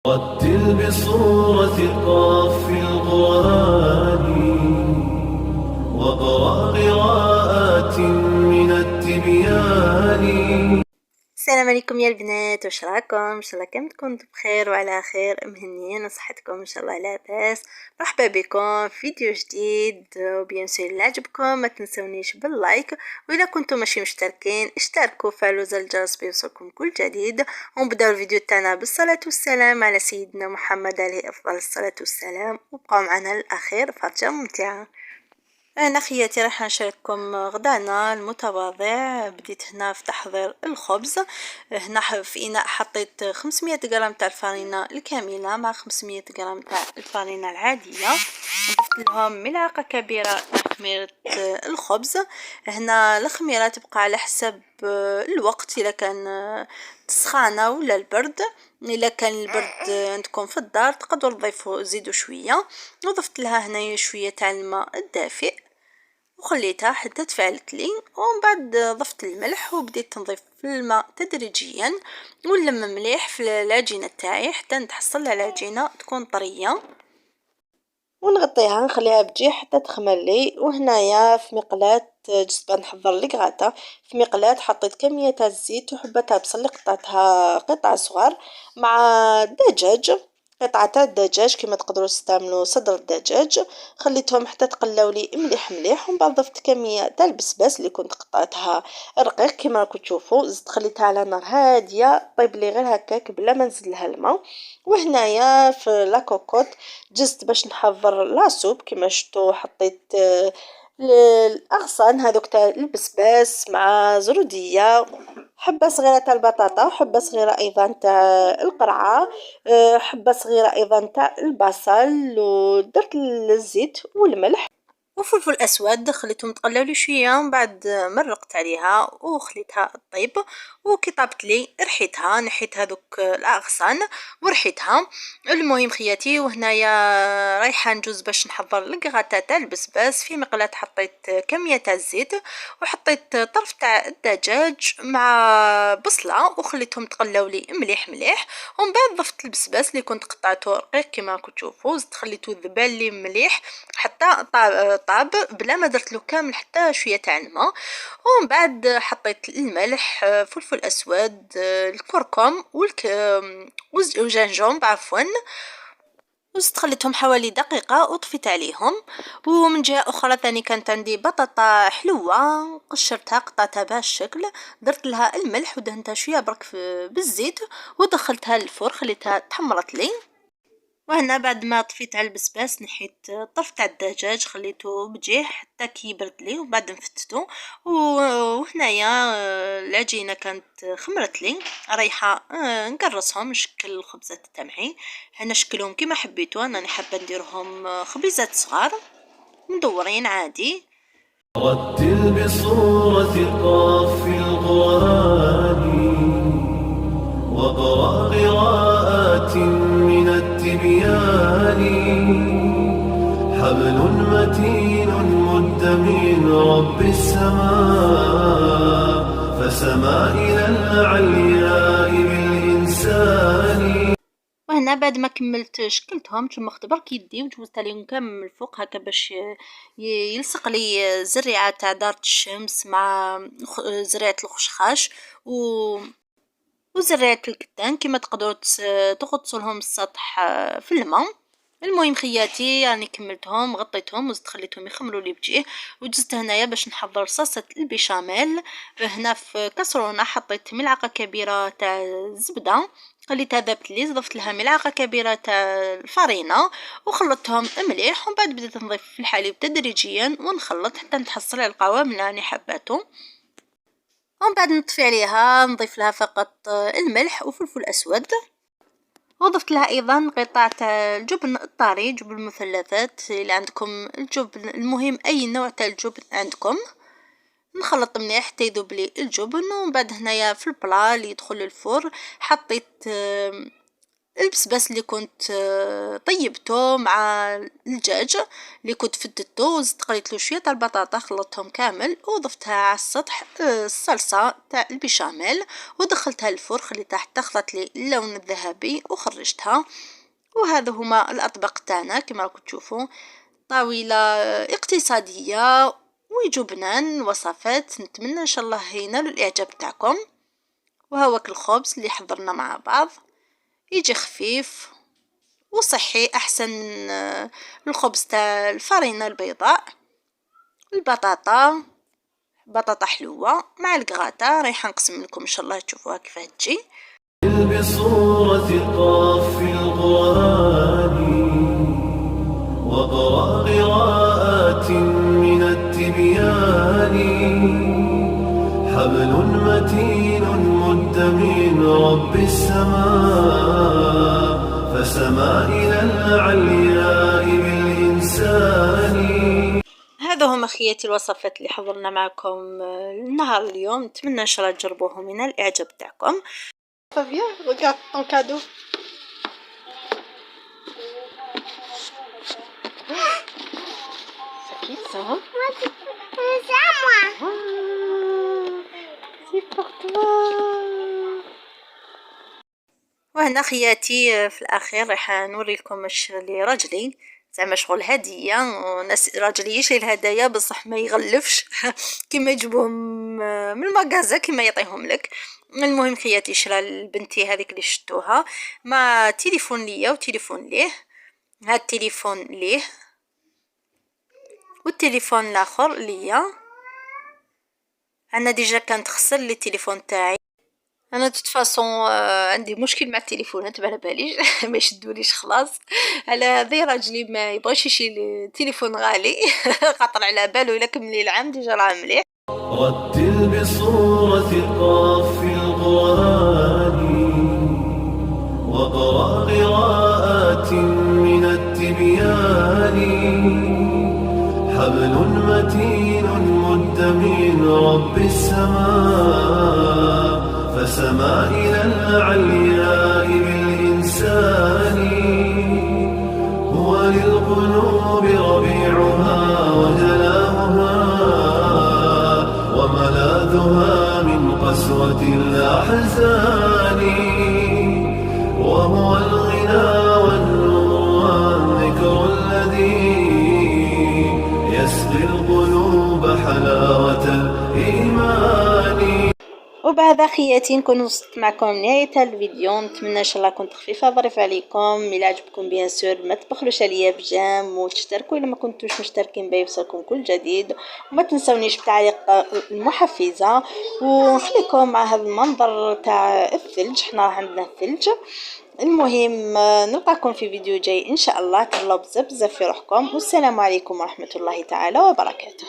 رتل بصورة قاف في القرآن واقرأ قراءات من التبيان. السلام عليكم يا البنات، واش راكم؟ ان شاء الله كامل تكونوا بخير وعلى خير، مهنيين وصحتكم ان شاء الله لاباس. مرحبا بكم في فيديو جديد، وبيان سور اللي عجبكم ما تنسونيش باللايك، واذا كنتم ماشي مشتركين اشتركوا وفعلوا زر الجرس بيوصلكم كل جديد. ونبداو الفيديو تاعنا بالصلاه والسلام على سيدنا محمد عليه افضل الصلاه والسلام، وبقاو معنا للاخير فرجه ممتعه. انا خياتي راح نشارككم غدانا المتواضع. بديت هنا في تحضير الخبز. هنا في اناء حطيت 500 غرام تاع الفرينه الكامله مع 500 غرام تاع الفرينه العاديه. ضفت لهم ملعقه كبيره تاع خميره الخبز. هنا الخميره تبقى على حسب الوقت، اذا كان سخانه ولا البرد. الا كان البرد عندكم في الدار تقدروا تضيفوا زيدوا شويه. وضفت لها هنايا شويه تاع الماء الدافئ وخليتها حتى تفعلت لي، ومن بعد ضفت الملح وبديت نضيف الماء تدريجيا ونلم مليح في العجينه تاعي حتى نتحصل على العجينه تكون طريه، ونغطيها نخليها بتجي حتى تخمر لي. وهنايا في مقلاة جست نحضر الكغاطه. في مقلاة حطيت كميه تاع الزيت وحبه تاع بصل اللي قطعتها قطع صغار مع الدجاج، قطعه تاع الدجاج كما تقدروا تستعملوا صدر الدجاج. خليتهم حتى تقلاو لي مليح مليح، ومن بعد ضفت كميه تاع البسباس اللي كنت قطعتها رقيق كما راكم تشوفوا. زدت خليتها على نار هاديه طيب لي غير هكاك بلا ما نزيد لها الماء. وهنايا في لاكوكوت جست باش نحضر لاصوب كما شفتوا حطيت الاغصان هذوك تاع البسباس مع زروديه، حبه صغيره تاع البطاطا وحبه صغيره ايضا تاع القرعه، حبه صغيره ايضا تاع البصل، ودرت الزيت والملح وفلفل اسود خليتهم تقلاو لي شويه. ومن بعد مرقت عليها وخليتها طيب، وكي طابت لي رحيتها نحيت هذوك الاغصان ورحيتها. المهم خياتي، وهنايا رايحه نجوز باش نحضر الكغاطه تاع البسباس. في مقلاة حطيت كميه تاع الزيت وحطيت طرف تاع الدجاج مع بصله وخليتهم تقلاو لي مليح مليح. ومن بعد ضفت البسباس اللي كنت قطعته رقيق كما راكم تشوفوا، زدت خليته ذبال لي مليح حتى طاب بلا ما درت له كامل حتى شويه تاع الماء. ومن بعد حطيت الملح، فلفل اسود، الكركم والجنجبل عفوا، وزدت خليتهم حوالي دقيقة وطفيت عليهم. ومن جهة أخرى ثاني كانت عندي بطاطا حلوة قشرتها قطعتها بهذا الشكل، درت لها الملح ودهنتها شوية برك بالزيت ودخلتها للفرن خليتها تحمرت لي. وهنا بعد ما طفيت على البسباس نحيت طرف تاع الدجاج خليته بجيه حتى كي يبرد لي وبعد نفتتو. وهنايا العجينه كانت خمرت لي، رايحه نقرصهم نشكل الخبزات تاعي. هنا شكلهم كيما حبيتو، انا حابه نديرهم خبيزات صغار مدورين عادي. رتل بصورة قاف في القرآن واقرأ قراءات من التبيان. حبل متين مد من رب السماء فسما إلى العلياء بالإنسان. وهنا بعد ما كملت شكلتهم شمخت برك يدي وجوزت عليهم كامل الفوق هكا باش يلصق لي زريعه تاع دارة الشمس مع زريعه الخشخاش وزريعه الكتان كما تقدروا تغطسوا لهم السطح في الماء. المهم خياتي يعني كملتهم غطيتهم وزدت خليتهم يخمروا لي بجيه. وجزت هنايا باش نحضر صلصه البيشاميل. هنا في كسرونه حطيت ملعقه كبيره تاع الزبده خليتها ذابت لي، ضفت لها ملعقه كبيره تاع الفرينه وخلطتهم مليح. ومن بعد بديت نضيف الحليب تدريجيا ونخلط حتى نتحصل على القوام اللي راني حباته. ومن بعد نطفي عليها نضيف لها فقط الملح وفلفل اسود، وضفت لها ايضا قطع تاع الجبن الطري، جبن مثلثات اللي عندكم الجبن، المهم اي نوع تاع الجبن عندكم. نخلط مليح حتى يذوب لي الجبن. ومن بعد هنايا في البلا اللي يدخل الفرن حطيت البسباس اللي كنت طيبته مع الدجاج اللي كنت فدته، وزدت قريت له شويه تاع البطاطا، خلطتهم كامل وضفتها على السطح الصلصه تاع البيشاميل، ودخلتها الفرن خليتها حتى خلطت لي اللون الذهبي وخرجتها. وهذا هما الاطباق تاعنا كما راكم تشوفوا، طاوله اقتصاديه وجبنان وصفات. نتمنى ان شاء الله ينال الاعجاب تاعكم. وهوك الخبز اللي حضرنا مع بعض، يجي خفيف وصحي احسن من الخبز تاع الفرينه البيضاء. البطاطا بطاطا حلوه مع الكغاتا رايحه نقسم لكم ان شاء الله تشوفوها كيفاه تجي. بصورة قاف في القرآن وقرأ قراءات من التبيان، حبل متين مد من رب السماء فسما إلى العلياء بالإنسان. هذا هم اخياتي الوصفات اللي حضرنا معكم النهار اليوم، نتمنى ان شاء الله تجربوهم من الاعجاب تاعكم. Fabien, regarde ton cadeau. C'est qui ça? C'est à moi. C'est pour toi. وهنا خياتي في الاخير راح نوري لكم اش اللي راجلي زعما شغل هديه، وناس راجلي يشري الهدايا بصح ما يغلفش كيما يجيبوهم من المغازه كيما يعطيهم لك. المهم خياتي شرا لبنتي هذيك اللي شفتوها مع تليفون ليا وتليفون ليه، هاد التليفون ليه والتليفون الاخر ليا. انا ديجا كانت خسر لي التليفون تاعي، انا تتفاصون عندي مشكل مع التليفونات على باليش ما يشدوليش خلاص. على هذا راجلي ما يبغيش يشري تليفون غالي خاطر على بالو الا كملي العام ديجا راه مليح. رتل بصورة قاف في القرآن وقرأ قراءات من التبيان، حبل متين مد من رب السماء فسما إلى العلياء بالإنسان، هو للقلوب ربيعها وجلاؤها وملاذها من قسوة الأحزان، وهو الغنى والنور والذكر الذي يسقي القلوب حلاوة الإيمان. وبهذا خياتي نكون وصلت معكم نهاية الفيديو. نتمنى ان شاء الله كنت خفيفه ظريفه عليكم. الى عجبكم بيان سور ما تبخلوش عليا بجام وتشتركوا الا ما كنتوش مشتركين بي يوصلكم كل جديد، وما تنسونيش بتعليق المحفزه. ونخليكم مع هذا المنظر تاع الثلج، حنا راه عندنا الثلج. المهم نلقاكم في فيديو جاي ان شاء الله. تهلاو بزاف بزاف في روحكم، والسلام عليكم ورحمه الله تعالى وبركاته.